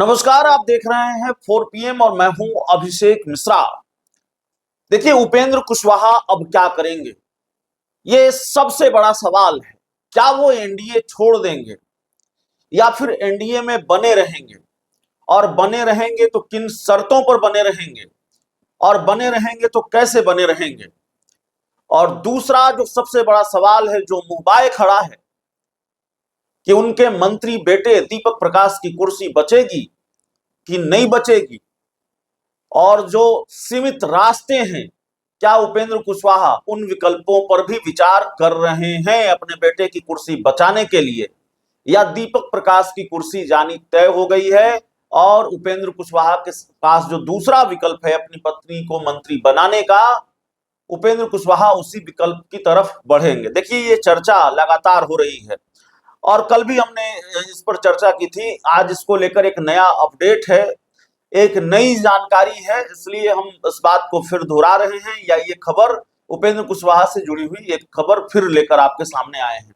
नमस्कार, आप देख रहे हैं 4 PM और मैं हूं अभिषेक मिश्रा। देखिए, उपेंद्र कुशवाहा अब क्या करेंगे, ये सबसे बड़ा सवाल है। क्या वो एनडीए छोड़ देंगे या फिर एनडीए में बने रहेंगे, और बने रहेंगे तो किन शर्तों पर बने रहेंगे, और बने रहेंगे तो कैसे बने रहेंगे। और दूसरा जो सबसे बड़ा सवाल है, जो मुंहबाए खड़ा है, कि उनके मंत्री बेटे दीपक प्रकाश की कुर्सी बचेगी कि नहीं बचेगी, और जो सीमित रास्ते हैं, क्या उपेंद्र कुशवाहा उन विकल्पों पर भी विचार कर रहे हैं अपने बेटे की कुर्सी बचाने के लिए, या दीपक प्रकाश की कुर्सी जानी तय हो गई है और उपेंद्र कुशवाहा के पास जो दूसरा विकल्प है अपनी पत्नी को मंत्री बनाने का, उपेंद्र कुशवाहा उसी विकल्प की तरफ बढ़ेंगे। देखिए, ये चर्चा लगातार हो रही है और कल भी हमने इस पर चर्चा की थी। आज इसको लेकर एक नया अपडेट है, एक नई जानकारी है, इसलिए हम इस बात को फिर दोहरा रहे हैं, या ये खबर उपेंद्र कुशवाहा से जुड़ी हुई एक खबर फिर लेकर आपके सामने आए हैं।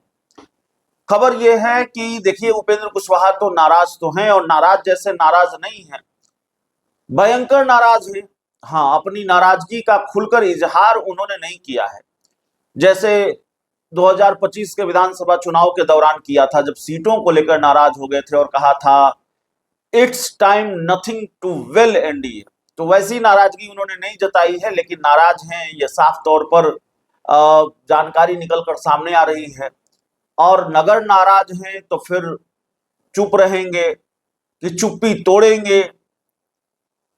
खबर ये है कि देखिए, उपेंद्र कुशवाहा तो नाराज तो हैं, और नाराज जैसे नाराज नहीं है, भयंकर नाराज है। हाँ, अपनी नाराजगी का खुलकर इजहार उन्होंने नहीं किया है, जैसे 2025 के विधानसभा चुनाव के दौरान किया था, जब सीटों को लेकर नाराज हो गए थे और कहा था it's time nothing to well NDA. तो वैसी नाराजगी उन्होंने नहीं जताई है, लेकिन नाराज हैं, ये साफ तौर पर जानकारी निकलकर सामने आ रही है। और नगर नाराज हैं तो फिर चुप रहेंगे कि चुप्पी तोड़ेंगे,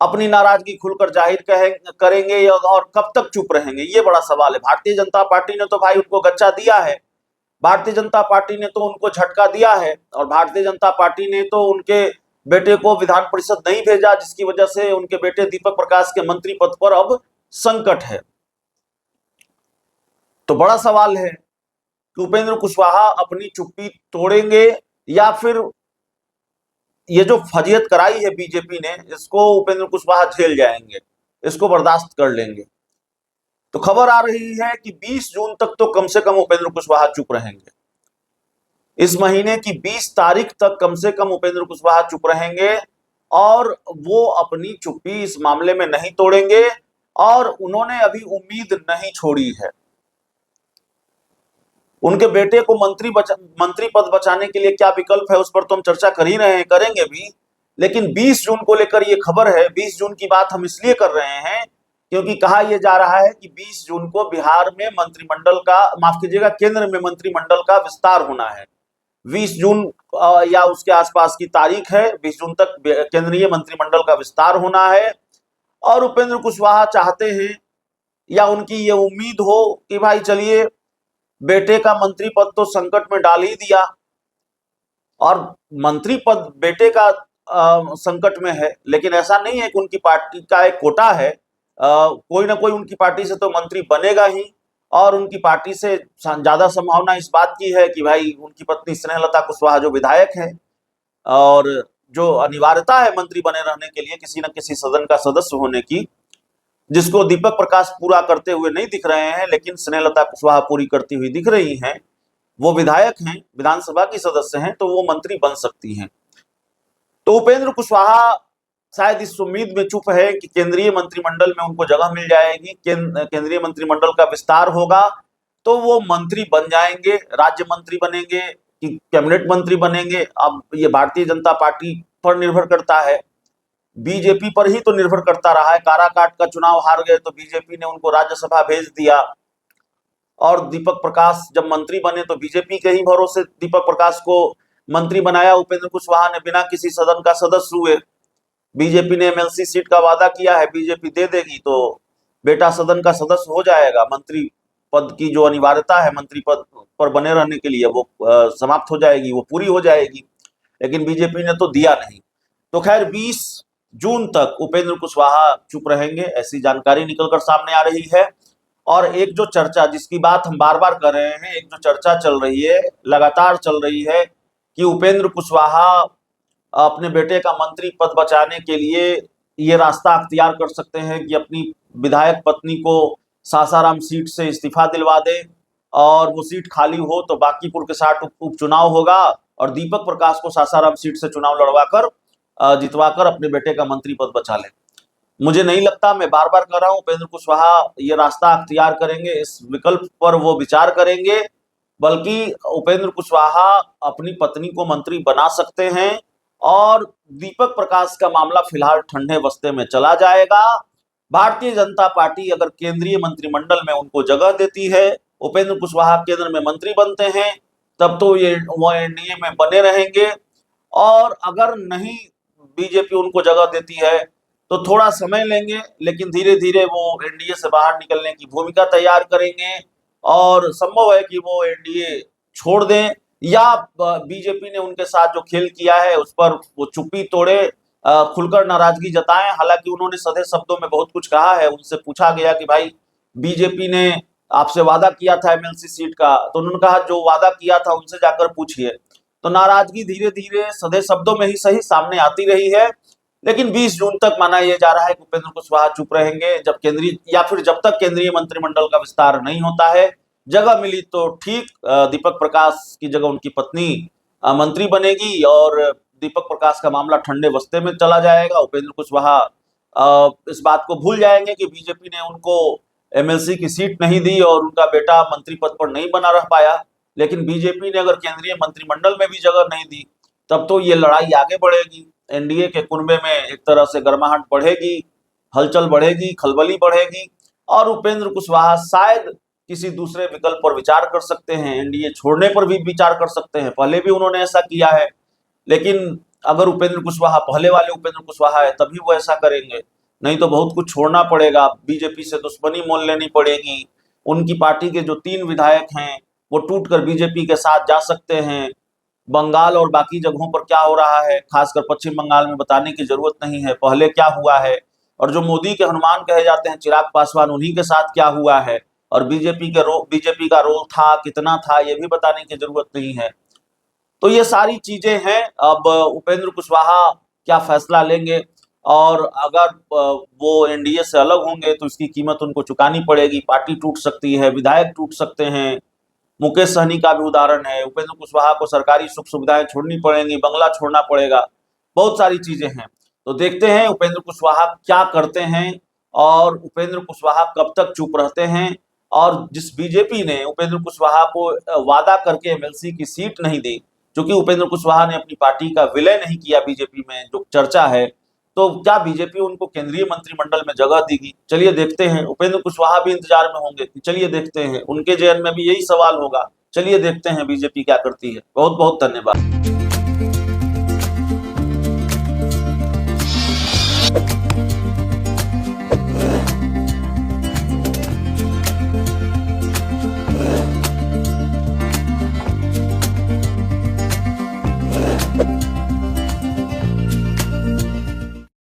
अपनी नाराजगी खुलकर जाहिर करेंगे, और कब तक चुप रहेंगे, ये बड़ा सवाल है। भारतीय जनता पार्टी ने तो भाई उनको गच्चा दिया है, भारतीय जनता पार्टी ने तो उनको झटका दिया है, और भारतीय जनता पार्टी ने तो उनके बेटे को विधान परिषद नहीं भेजा, जिसकी वजह से उनके बेटे दीपक प्रकाश के मंत्री पद पर अब संकट है। तो बड़ा सवाल है कि उपेंद्र कुशवाहा अपनी चुप्पी तोड़ेंगे, या फिर ये जो फजीहत कराई है बीजेपी ने, इसको उपेंद्र कुशवाहा झेल जाएंगे, इसको बर्दाश्त कर लेंगे। तो खबर आ रही है कि 20 जून तक तो कम से कम उपेंद्र कुशवाहा चुप रहेंगे। इस महीने की 20 तारीख तक कम से कम उपेंद्र कुशवाहा चुप रहेंगे, और वो अपनी चुप्पी इस मामले में नहीं तोड़ेंगे, और उन्होंने अभी उम्मीद नहीं छोड़ी है। उनके बेटे को मंत्री पद बचाने के लिए क्या विकल्प है, उस पर तो हम चर्चा कर ही रहे हैं, करेंगे भी। लेकिन 20 जून को लेकर ये खबर है। 20 जून की बात हम इसलिए कर रहे हैं क्योंकि कहा यह जा रहा है कि 20 जून को बिहार में मंत्रिमंडल का, माफ कीजिएगा, केंद्र में मंत्रिमंडल का विस्तार होना है। 20 जून या उसके आसपास की तारीख है, 20 जून तक केंद्रीय मंत्रिमंडल का विस्तार होना है। और उपेंद्र कुशवाहा चाहते हैं, या उनकी ये उम्मीद हो कि भाई चलिए, बेटे का मंत्री पद तो संकट में डाल ही दिया, और मंत्री पद बेटे का संकट में है, लेकिन ऐसा नहीं है कि उनकी पार्टी का एक कोटा है। कोई ना कोई उनकी पार्टी से तो मंत्री बनेगा ही, और उनकी पार्टी से ज्यादा संभावना इस बात की है कि भाई उनकी पत्नी स्नेहलता कुशवाहा जो विधायक है, और जो अनिवार्यता है मंत्री बने रहने के लिए किसी न किसी सदन का सदस्य होने की, जिसको दीपक प्रकाश पूरा करते हुए नहीं दिख रहे हैं, लेकिन स्नेहलता कुशवाहा पूरी करती हुई दिख रही हैं। वो विधायक हैं, विधानसभा की सदस्य हैं, तो वो मंत्री बन सकती हैं। तो उपेंद्र कुशवाहा शायद इस उम्मीद में चुप है कि केंद्रीय मंत्रिमंडल में उनको जगह मिल जाएगी, केंद्रीय मंत्रिमंडल का विस्तार होगा तो वो मंत्री बन जाएंगे, राज्य मंत्री बनेंगे कि कैबिनेट मंत्री बनेंगे। अब ये भारतीय जनता पार्टी पर निर्भर करता है, बीजेपी पर ही तो निर्भर करता रहा है। काराकाट का चुनाव हार गए तो बीजेपी ने उनको राज्यसभा भेज दिया, और दीपक प्रकाश जब मंत्री बने तो बीजेपी के ही भरोसे दीपक प्रकाश को मंत्री बनाया। उपेंद्र कुशवाहा ने बिना किसी सदन का सदस्य हुए, बीजेपी ने एमएलसी सीट का वादा किया है, बीजेपी दे देगी तो बेटा सदन का सदस्य हो जाएगा, मंत्री पद की जो अनिवार्यता है मंत्री पद पर बने रहने के लिए वो समाप्त हो जाएगी, वो पूरी हो जाएगी। लेकिन बीजेपी ने तो दिया नहीं। तो खैर 20 जून तक उपेंद्र कुशवाहा चुप रहेंगे, ऐसी जानकारी निकलकर सामने आ रही है। और एक जो चर्चा, जिसकी बात हम बार बार कर रहे हैं, एक जो चर्चा चल रही है, लगातार चल रही है, कि उपेंद्र कुशवाहा अपने बेटे का मंत्री पद बचाने के लिए ये रास्ता अख्तियार कर सकते हैं कि अपनी विधायक पत्नी को सासाराम सीट से इस्तीफा दिलवा दे, और वो सीट खाली हो तो बांकीपुर के साथ उपचुनाव होगा, और दीपक प्रकाश को सासाराम सीट से चुनाव लड़वाकर जितवाकर अपने बेटे का मंत्री पद बचा लें। मुझे नहीं लगता, मैं बार बार कह रहा हूं, उपेंद्र कुशवाहा ये रास्ता अख्तियार करेंगे, इस विकल्प पर वो विचार करेंगे। बल्कि उपेंद्र कुशवाहा अपनी पत्नी को मंत्री बना सकते हैं और दीपक प्रकाश का मामला फिलहाल ठंडे बस्ते में चला जाएगा। भारतीय जनता पार्टी अगर केंद्रीय मंत्रिमंडल में उनको जगह देती है, उपेंद्र कुशवाहा केंद्र में मंत्री बनते हैं, तब तो वो एनडीए में बने रहेंगे। और अगर नहीं बीजेपी उनको जगह देती है तो थोड़ा समय लेंगे, लेकिन धीरे धीरे वो एनडीए से बाहर निकलने की भूमिका तैयार करेंगे और संभव है कि वो एनडीए छोड़ दें, या बीजेपी ने उनके साथ जो खेल किया है उस पर वो चुप्पी तोड़े, खुलकर नाराजगी जताएं। हालांकि उन्होंने सधे शब्दों में बहुत कुछ कहा है। उनसे पूछा गया कि भाई बीजेपी ने आपसे वादा किया था एमएलसी सीट का, तो उन्होंने कहा जो वादा किया था उनसे जाकर पूछिए। तो नाराजगी धीरे धीरे सधे शब्दों में ही सही सामने आती रही है। लेकिन 20 जून तक माना यह जा रहा है कि उपेंद्र कुशवाहा चुप रहेंगे, जब केंद्रीय या फिर जब तक केंद्रीय मंत्रिमंडल का विस्तार नहीं होता है। जगह मिली तो ठीक, दीपक प्रकाश की जगह उनकी पत्नी मंत्री बनेगी और दीपक प्रकाश का मामला ठंडे बस्ते में चला जाएगा। उपेंद्र कुशवाहा इस बात को भूल जाएंगे कि बीजेपी ने उनको एमएलसी की सीट नहीं दी और उनका बेटा मंत्री पद पर नहीं बना रह पाया। लेकिन बीजेपी ने अगर केंद्रीय मंत्रिमंडल में भी जगह नहीं दी, तब तो ये लड़ाई आगे बढ़ेगी। एनडीए के कुनबे में एक तरह से गर्माहट बढ़ेगी, हलचल बढ़ेगी, खलबली बढ़ेगी और उपेंद्र कुशवाहा शायद किसी दूसरे विकल्प पर विचार कर सकते हैं, एनडीए छोड़ने पर भी विचार कर सकते हैं। पहले भी उन्होंने ऐसा किया है। लेकिन अगर उपेंद्र कुशवाहा पहले वाले उपेंद्र कुशवाहा है तभी वो ऐसा करेंगे, नहीं तो बहुत कुछ छोड़ना पड़ेगा, बीजेपी से दुश्मनी मोल लेनी पड़ेगी। उनकी पार्टी के जो 3 विधायक हैं वो टूटकर बीजेपी के साथ जा सकते हैं। बंगाल और बाकी जगहों पर क्या हो रहा है, खासकर पश्चिम बंगाल में बताने की जरूरत नहीं है, पहले क्या हुआ है। और जो मोदी के हनुमान कहे जाते हैं चिराग पासवान, उन्हीं के साथ क्या हुआ है और बीजेपी का रोल था, कितना था, ये भी बताने की जरूरत नहीं है। तो ये सारी चीजें हैं। अब उपेंद्र कुशवाहा क्या फैसला लेंगे, और अगर वो एनडीए से अलग होंगे तो इसकी कीमत उनको चुकानी पड़ेगी। पार्टी टूट सकती है, विधायक टूट सकते हैं। मुकेश सहनी का भी उदाहरण है। उपेंद्र कुशवाहा को सरकारी सुख सुविधाएं छोड़नी पड़ेंगी, बंगला छोड़ना पड़ेगा, बहुत सारी चीजें हैं। तो देखते हैं उपेंद्र कुशवाहा क्या करते हैं और उपेंद्र कुशवाहा कब तक चुप रहते हैं। और जिस बीजेपी ने उपेंद्र कुशवाहा को वादा करके एमएलसी की सीट नहीं दी, क्योंकि उपेंद्र कुशवाहा ने अपनी पार्टी का विलय नहीं किया बीजेपी में, जो चर्चा है, तो क्या बीजेपी उनको केंद्रीय मंत्रिमंडल में जगह देगी? चलिए देखते हैं। उपेंद्र कुशवाहा भी इंतजार में होंगे, चलिए देखते हैं। उनके जहन में भी यही सवाल होगा, चलिए देखते हैं बीजेपी क्या करती है। बहुत बहुत धन्यवाद।